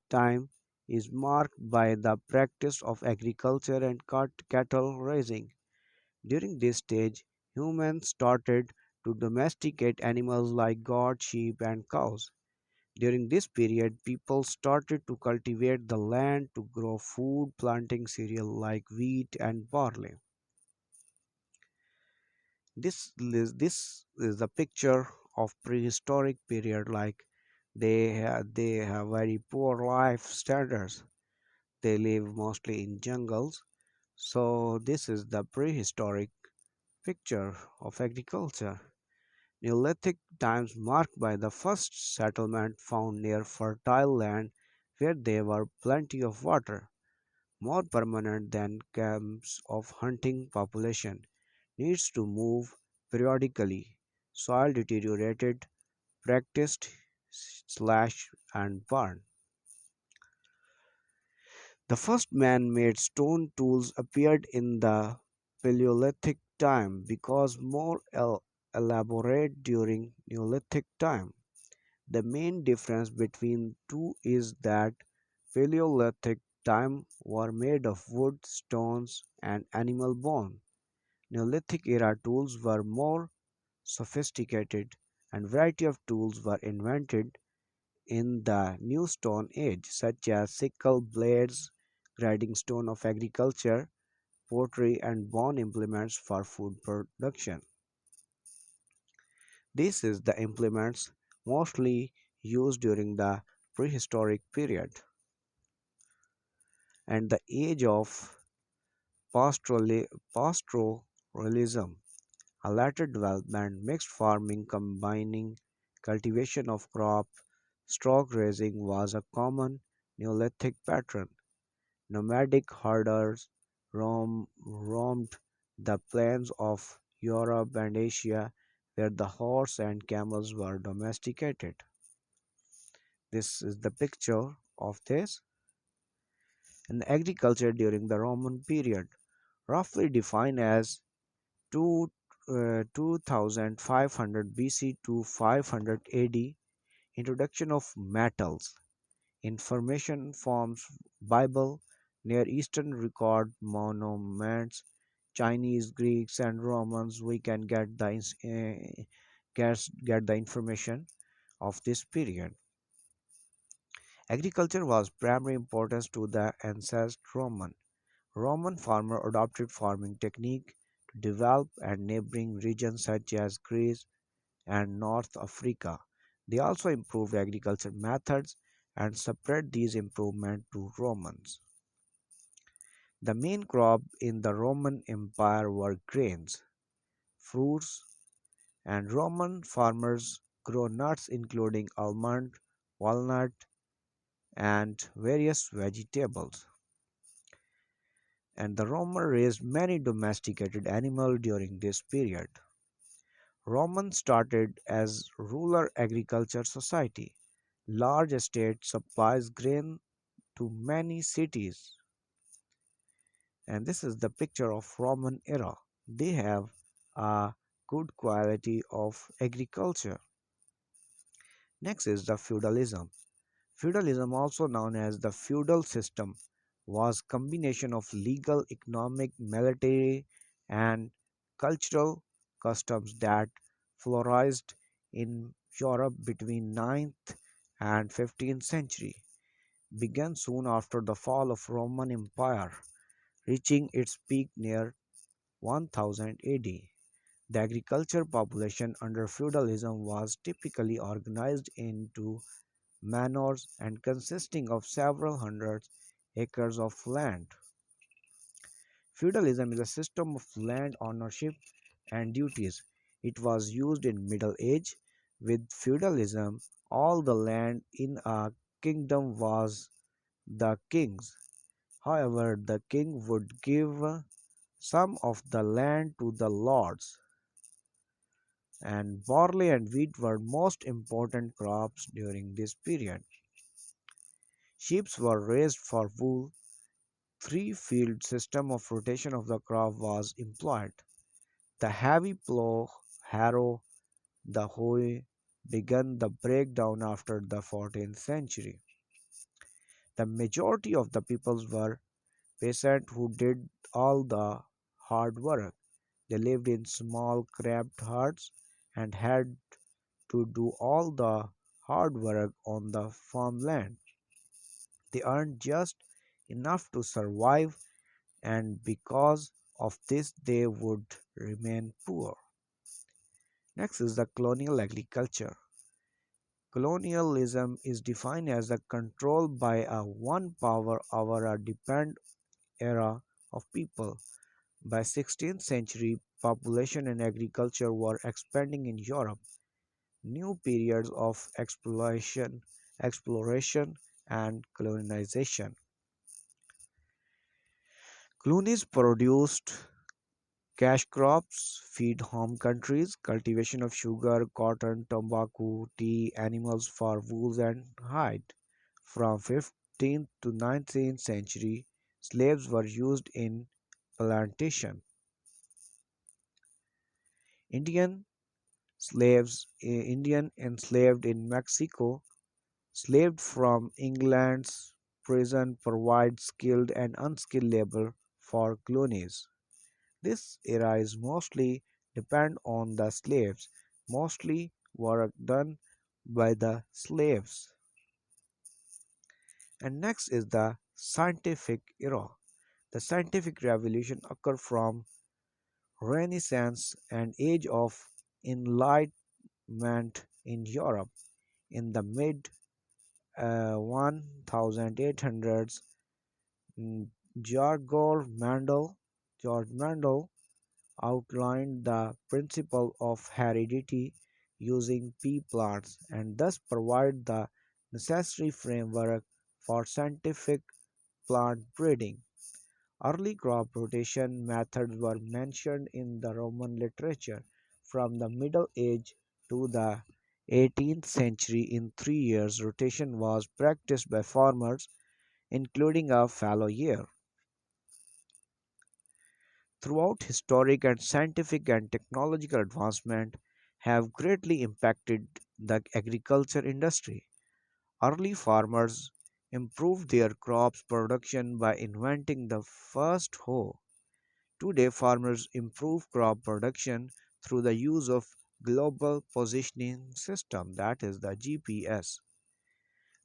time is marked by the practice of agriculture and cattle raising. During this stage, humans started to domesticate animals like goats, sheep, and cows. During this period, people started to cultivate the land to grow food, planting cereal like wheat and barley. This is the picture of prehistoric period. Like they have very poor life standards. They live mostly in jungles. So this is the prehistoric picture of agriculture. Neolithic times marked by the first settlement found near fertile land where there were plenty of water, more permanent than camps of hunting population, needs to move periodically, soil deteriorated, practiced slash and burn. The first man-made stone tools appeared in the Paleolithic time because more elaborate during Neolithic time. The main difference between two is that Paleolithic time were made of wood, stones, and animal bone. Neolithic era tools were more sophisticated, and variety of tools were invented in the New Stone Age, such as sickle, blades, grinding stone of agriculture, pottery, and bone implements for food production. This is the implements mostly used during the prehistoric period and the age of pastorali- pastoralism, a later development, mixed farming combining cultivation of crop, stock raising was a common Neolithic pattern. Nomadic herders roamed the plains of Europe and Asia where the horse and camels were domesticated. This is the picture of this. And agriculture during the Roman period, roughly defined as 2, 2500 BC to 500 AD, introduction of metals, information forms, Bible, Near Eastern record monuments, Chinese, Greeks, and Romans. We can get the information of this period. Agriculture was primary importance to the ancient Roman. Roman farmer adopted farming technique to develop and neighboring regions such as Greece and North Africa. They also improved agriculture methods and spread these improvements to Romans. The main crop in the Roman Empire were grains, fruits, and Roman farmers grew nuts including almond, walnut, and various vegetables. And the Romans raised many domesticated animals during this period. Romans started as rural agriculture society. Large estate supplies grain to many cities. And this is the picture of Roman era. They have a good quality of agriculture. Next is the feudalism. Feudalism, also known as the feudal system, was combination of legal, economic, military, and cultural customs that flourished in Europe between 9th and 15th century. Began soon after the fall of Roman Empire, reaching its peak near 1000 AD. The agriculture population under feudalism was typically organized into manors and consisting of several hundred acres of land. Feudalism is a system of land ownership and duties. It was used in Middle Age. With feudalism, all the land in a kingdom was the king's. However, the king would give some of the land to the lords, and barley and wheat were most important crops during this period. Sheep were raised for wool. Three-field system of rotation of the crop was employed. The heavy plough, harrow, the hoe began the breakdown after the 14th century. The majority of the peoples were peasants who did all the hard work. They lived in small cramped huts and had to do all the hard work on the farmland. They earned just enough to survive, and because of this, they would remain poor. Next is the colonial agriculture. Colonialism is defined as the control by a one power over a dependent era of people. By 16th century, population and agriculture were expanding in Europe. New periods of exploration and colonization. Colonies produced cash crops, feed home countries, cultivation of sugar, cotton, tobacco, tea, animals for wool and hide. From 15th to 19th century, slaves were used in plantation. Indian Indian enslaved in Mexico, slaved from England's prison provide skilled and unskilled labor for colonies. This era is mostly depend on the slaves, mostly work done by the slaves. And next is the scientific era. The scientific revolution occurred from Renaissance and Age of Enlightenment in Europe in the mid 1800s. George Mendel, George Mendel outlined the principle of heredity using pea plants and thus provide the necessary framework for scientific plant breeding. Early crop rotation methods were mentioned in the Roman literature. From the Middle Age to the 18th century, in 3 years, rotation was practiced by farmers, including a fallow year. Throughout historic and scientific and technological advancement have greatly impacted the agriculture industry. Early farmers improved their crops production by inventing the first hoe. Today farmers improve crop production through the use of global positioning system, that is the GPS.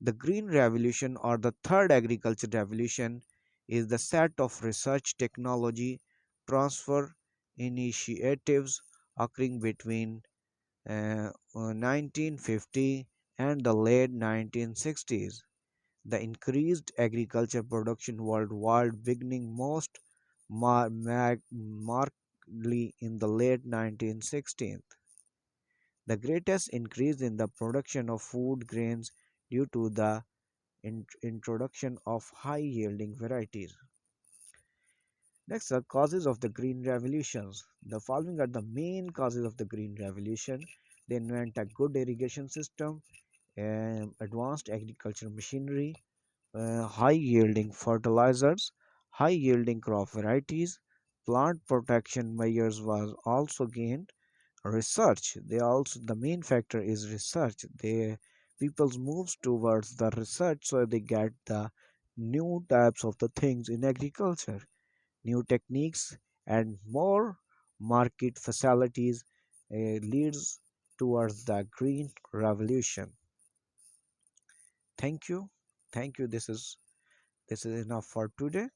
The Green Revolution or the third agriculture revolution is the set of research technology transfer initiatives occurring between 1950 and the late 1960s. The increased agriculture production worldwide beginning most markedly in the late 1960s. The greatest increase in the production of food grains due to the introduction of high-yielding varieties. Next are causes of the Green Revolutions. The following are the main causes of the Green Revolution. They invent a good irrigation system, advanced agricultural machinery, high-yielding fertilizers, high-yielding crop varieties, plant protection measures was also gained. Research, they also the main factor is research. They people's moves towards the research so they get the new types of the things in agriculture, new techniques and more market facilities leads towards the green revolution. Thank you. Thank you. This is enough for today.